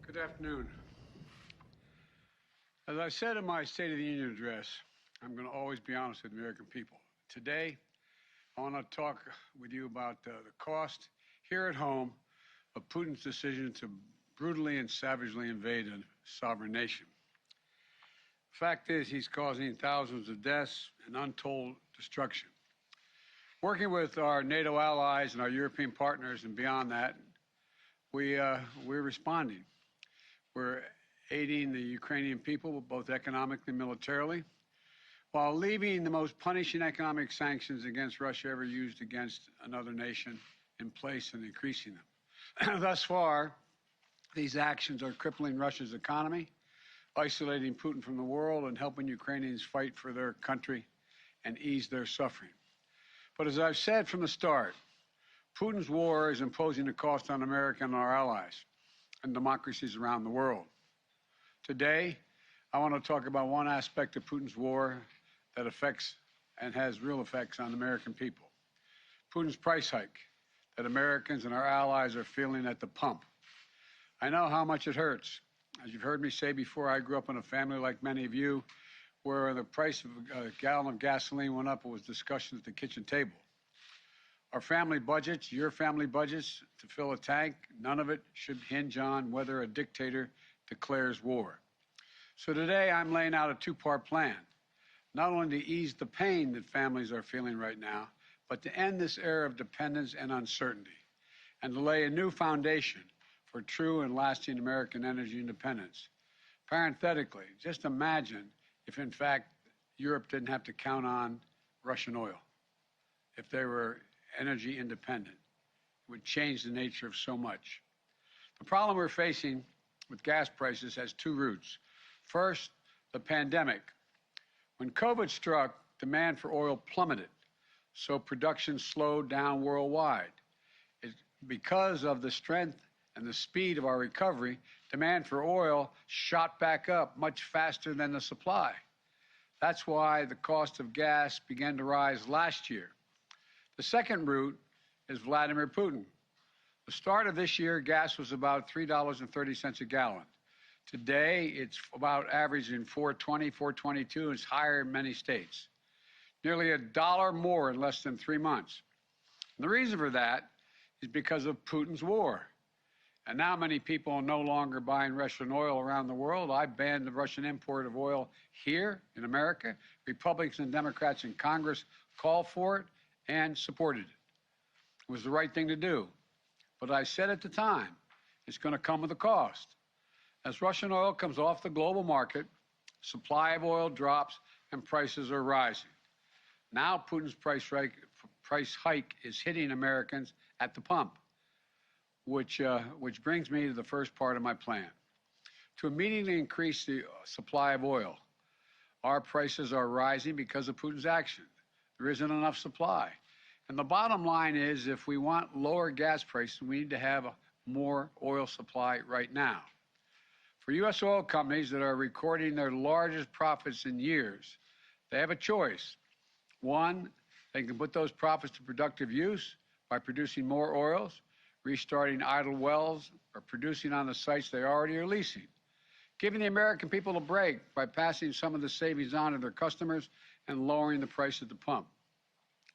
Good afternoon. As I said in my State of the Union address, I'm going to always be honest with the American people. Today, I want to talk with you about the cost here at home of Putin's decision to brutally and savagely invade a sovereign nation. The fact is, he's causing thousands of deaths and untold destruction. Working with our NATO allies and our European partners and beyond that, we're responding. We're aiding the Ukrainian people, both economically and militarily, while leaving the most punishing economic sanctions against Russia ever used against another nation in place and increasing them. Thus far, these actions are crippling Russia's economy, isolating Putin from the world, and helping Ukrainians fight for their country and ease their suffering. But as I've said from the start, Putin's war is imposing a cost on America and our allies and democracies around the world. Today, I want to talk about one aspect of Putin's war that affects and has real effects on American people. Putin's price hike that Americans and our allies are feeling at the pump. I know how much it hurts. As you've heard me say before, I grew up in a family like many of you where the price of a gallon of gasoline went up. It was discussion at the kitchen table. Our family budgets, your family budgets, to fill a tank, none of it should hinge on whether a dictator declares war. So today I'm laying out a two-part plan, not only to ease the pain that families are feeling right now, but to end this era of dependence and uncertainty, and to lay a new foundation for true and lasting American energy independence. Parenthetically, just imagine if, in fact, Europe didn't have to count on Russian oil. If they were energy independent, it would change the nature of so much. The problem we're facing with gas prices has two roots. First, the pandemic. When COVID struck, demand for oil plummeted, so production slowed down worldwide. Because of the strength and the speed of our recovery, demand for oil shot back up much faster than the supply. That's why the cost of gas began to rise last year. The second root is Vladimir Putin. The start of this year, gas was about $3.30 a gallon. Today, it's about averaging $4.20, $4.22. It's higher in many states. Nearly $1 more in less than 3 months. And the reason for that is because of Putin's war. And now many people are no longer buying Russian oil around the world. I banned the Russian import of oil here in America. Republicans and Democrats in Congress called for it and supported it. It was the right thing to do. But I said at the time, it's going to come with a cost. As Russian oil comes off the global market, supply of oil drops and prices are rising. Now Putin's price hike is hitting Americans at the pump, which brings me to the first part of my plan. To immediately increase the supply of oil, our prices are rising because of Putin's action. There isn't enough supply. And the bottom line is, if we want lower gas prices, we need to have more oil supply right now. For U.S. oil companies that are recording their largest profits in years, they have a choice. One, they can put those profits to productive use by producing more oils, restarting idle wells, or producing on the sites they already are leasing, giving the American people a break by passing some of the savings on to their customers and lowering the price at the pump.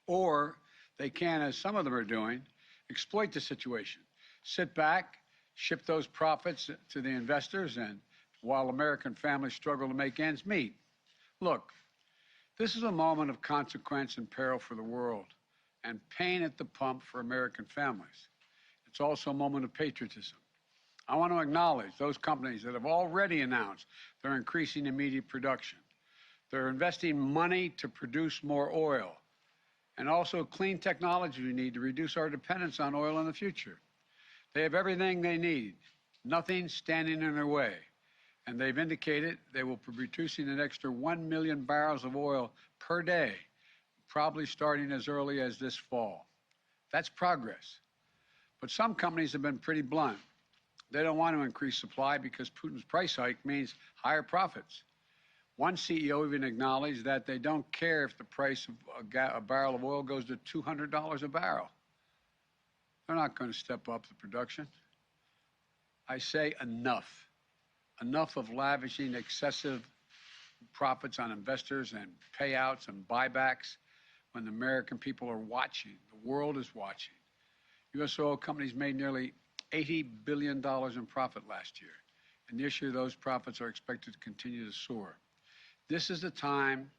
Or they can, as some of them are doing, exploit the situation, sit back, ship those profits to the investors, and while American families struggle to make ends meet. Look, this is a moment of consequence and peril for the world, and pain at the pump for American families. It's also a moment of patriotism. I want to acknowledge those companies that have already announced they're increasing immediate production. They're investing money to produce more oil, and also clean technology we need to reduce our dependence on oil in the future. They have everything they need, nothing standing in their way. And they've indicated they will be producing an extra 1 million barrels of oil per day, probably starting as early as this fall. That's progress. But some companies have been pretty blunt. They don't want to increase supply because Putin's price hike means higher profits. One CEO even acknowledged that they don't care if the price of a barrel of oil goes to $200 a barrel. They're not going to step up the production. I say enough. Enough of lavishing excessive profits on investors and payouts and buybacks when the American people are watching. The world is watching. U.S. oil companies made nearly $80 billion in profit last year, and this year those profits are expected to continue to soar. This is the time,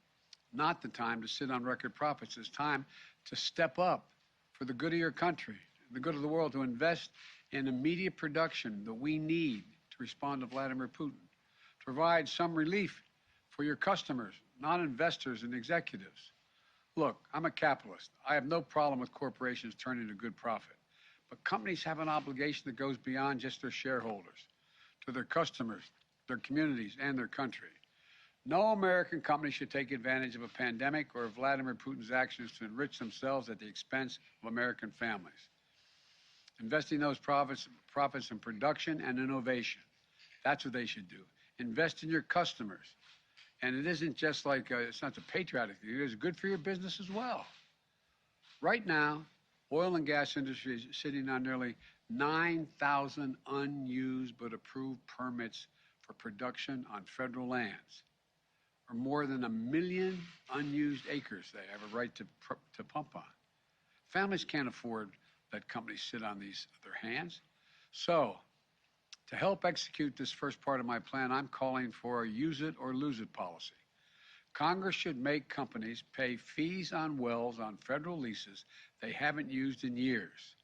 not the time to sit on record profits. It's time to step up for the good of your country, the good of the world, to invest in immediate production that we need to respond to Vladimir Putin, to provide some relief for your customers, not investors and executives. Look, I'm a capitalist. I have no problem with corporations turning a good profit. But companies have an obligation that goes beyond just their shareholders, to their customers, their communities, and their country. No American company should take advantage of a pandemic or of Vladimir Putin's actions to enrich themselves at the expense of American families. Investing those profits in production and innovation. That's what they should do. Invest in your customers. And it isn't just like, it's not the patriotic thing. It is good for your business as well. Right now, oil and gas industry is sitting on nearly 9,000 unused but approved permits for production on federal lands, or more than 1 million unused acres they have a right to pump on. Families can't afford that companies sit on their hands. So, to help execute this first part of my plan, I'm calling for a use it or lose it policy. Congress should make companies pay fees on wells on federal leases they haven't used in years,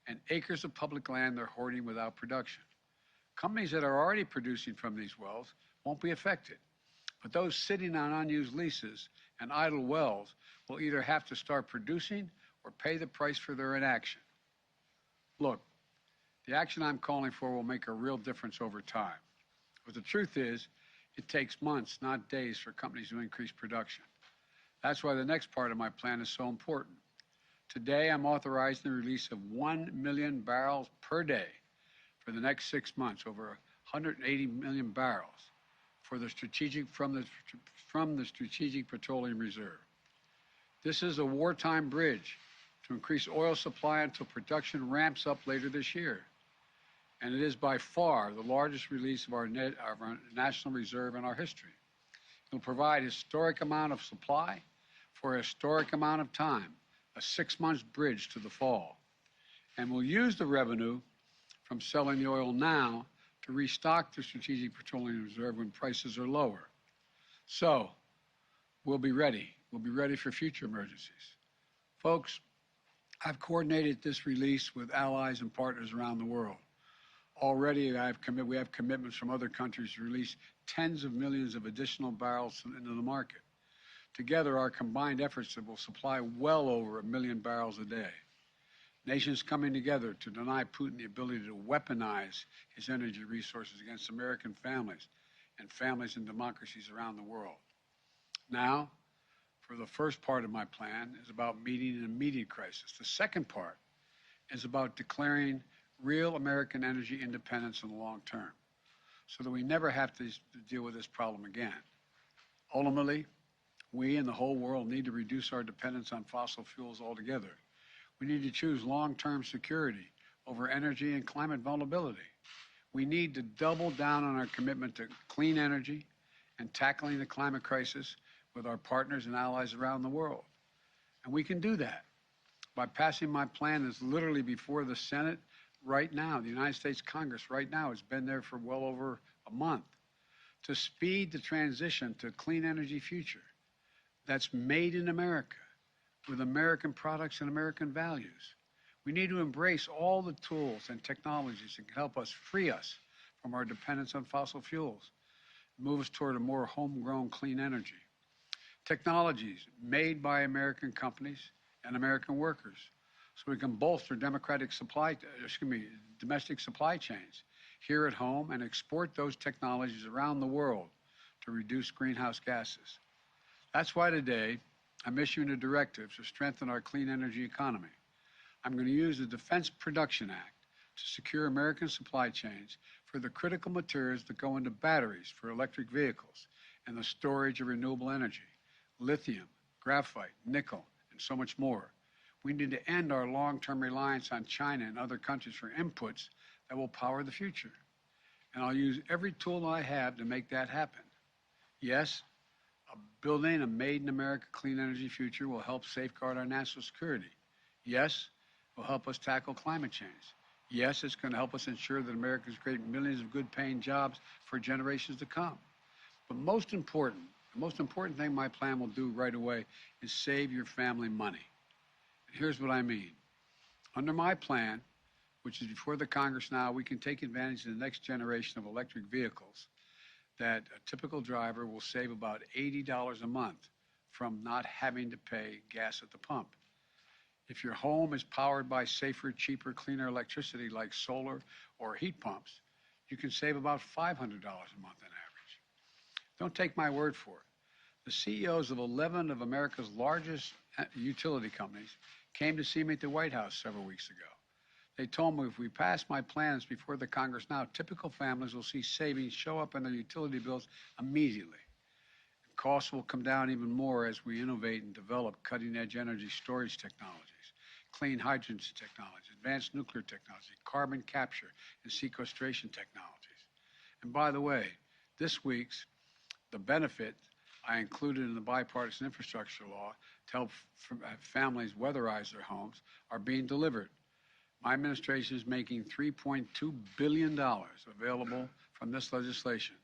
and acres of public land they're hoarding without production. Companies that are already producing from these wells won't be affected, but those sitting on unused leases and idle wells will either have to start producing or pay the price for their inaction. Look, the action I'm calling for will make a real difference over time. But the truth is, it takes months, not days, for companies to increase production. That's why the next part of my plan is so important. Today, I'm authorizing the release of 1 million barrels per day for the next 6 months, over 180 million barrels from the Strategic Petroleum Reserve. This is a wartime bridge to increase oil supply until production ramps up later this year. And it is by far the largest release of our national reserve in our history. It will provide a historic amount of supply for a historic amount of time, a 6-month bridge to the fall. And we'll use the revenue from selling the oil now to restock the Strategic Petroleum Reserve when prices are lower. So, we'll be ready. We'll be ready for future emergencies. Folks, I've coordinated this release with allies and partners around the world. Already, we have commitments from other countries to release tens of millions of additional barrels into the market. Together, our combined efforts will supply well over 1 million barrels a day. Nations coming together to deny Putin the ability to weaponize his energy resources against American families and families and democracies around the world. Now, for the first part of my plan is about meeting an immediate crisis. The second part is about declaring real American energy independence in the long term so that we never have to deal with this problem again. Ultimately, we and the whole world need to reduce our dependence on fossil fuels altogether. We need to choose long-term security over energy and climate vulnerability. We need to double down on our commitment to clean energy and tackling the climate crisis with our partners and allies around the world. And we can do that by passing my plan that's literally before the Senate right now. The United States Congress right now has been there for well over a month to speed the transition to a clean energy future that's made in America with American products and American values. We need to embrace all the tools and technologies that can help us free us from our dependence on fossil fuels, move us toward a more homegrown clean energy. Technologies made by American companies and American workers, so we can bolster domestic supply chains here at home and export those technologies around the world to reduce greenhouse gases. That's why today I'm issuing a directive to strengthen our clean energy economy. I'm going to use the Defense Production Act to secure American supply chains for the critical materials that go into batteries for electric vehicles and the storage of renewable energy, lithium, graphite, nickel, and so much more. We need to end our long-term reliance on China and other countries for inputs that will power the future. And I'll use every tool I have to make that happen. Yes, building a made-in-America clean energy future will help safeguard our national security. Yes, it will help us tackle climate change. Yes, it's going to help us ensure that Americans create millions of good-paying jobs for generations to come. But the most important thing my plan will do right away is save your family money. And here's what I mean. Under my plan, which is before the Congress now, we can take advantage of the next generation of electric vehicles that a typical driver will save about $80 a month from not having to pay gas at the pump. If your home is powered by safer, cheaper, cleaner electricity like solar or heat pumps, you can save about $500 a month on average. Don't take my word for it. The CEOs of 11 of America's largest utility companies came to see me at the White House several weeks ago. They told me if we pass my plans before the Congress now, typical families will see savings show up in their utility bills immediately. Costs will come down even more as we innovate and develop cutting-edge energy storage technologies, clean hydrogen technology, advanced nuclear technology, carbon capture and sequestration technologies. And by the way, this week's the benefit I included in the bipartisan infrastructure law to help families weatherize their homes are being delivered. My administration is making $3.2 billion available from this legislation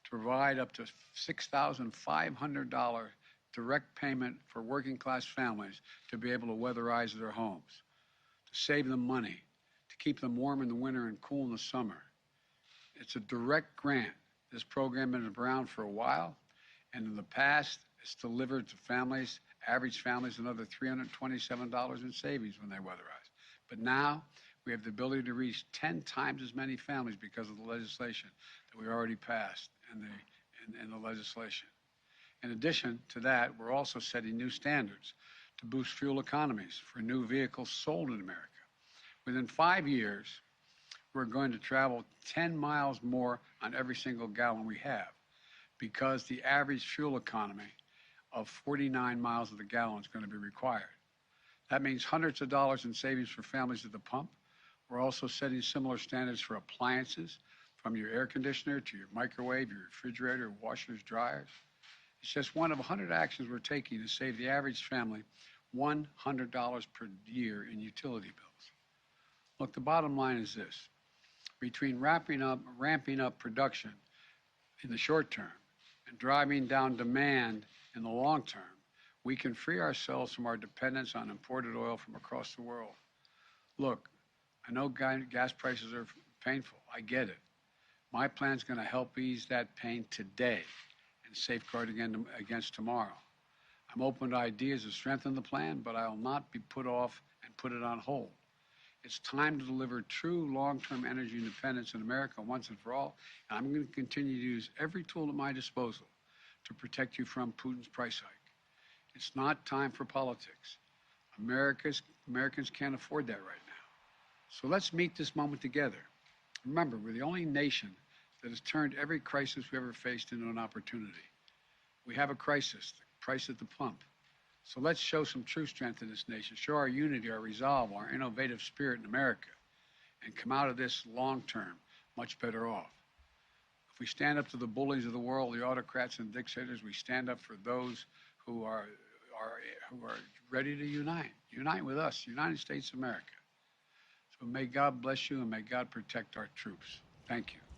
to provide up to $6,500 direct payment for working class families to be able to weatherize their homes, to save them money, to keep them warm in the winter and cool in the summer. It's a direct grant. This program has been around for a while, and in the past, it's delivered to families, average families, another $327 in savings when they weatherize. But now we have the ability to reach 10 times as many families because of the legislation that we already passed in the legislation. In addition to that, we're also setting new standards to boost fuel economies for new vehicles sold in America. Within 5 years, we're going to travel 10 miles more on every single gallon we have because the average fuel economy of 49 miles of the gallon is going to be required. That means hundreds of dollars in savings for families at the pump. We're also setting similar standards for appliances, from your air conditioner to your microwave, your refrigerator, washers, dryers. It's just one of 100 actions we're taking to save the average family $100 per year in utility bills. Look, the bottom line is this. Between ramping up production in the short term and driving down demand in the long term, we can free ourselves from our dependence on imported oil from across the world. Look, I know gas prices are painful. I get it. My plan's going to help ease that pain today and safeguard against tomorrow. I'm open to ideas to strengthen the plan, but I will not be put off and put it on hold. It's time to deliver true long-term energy independence in America once and for all, and I'm going to continue to use every tool at my disposal to protect you from Putin's price hike. It's not time for politics. Americans can't afford that right now. So let's meet this moment together. Remember, we're the only nation that has turned every crisis we ever faced into an opportunity. We have a crisis, the price at the pump. So let's show some true strength in this nation, show our unity, our resolve, our innovative spirit in America, and come out of this long-term much better off. If we stand up to the bullies of the world, the autocrats and dictators, we stand up for those who are ready to unite with us, United States of America. So may God bless you and may God protect our troops. Thank you.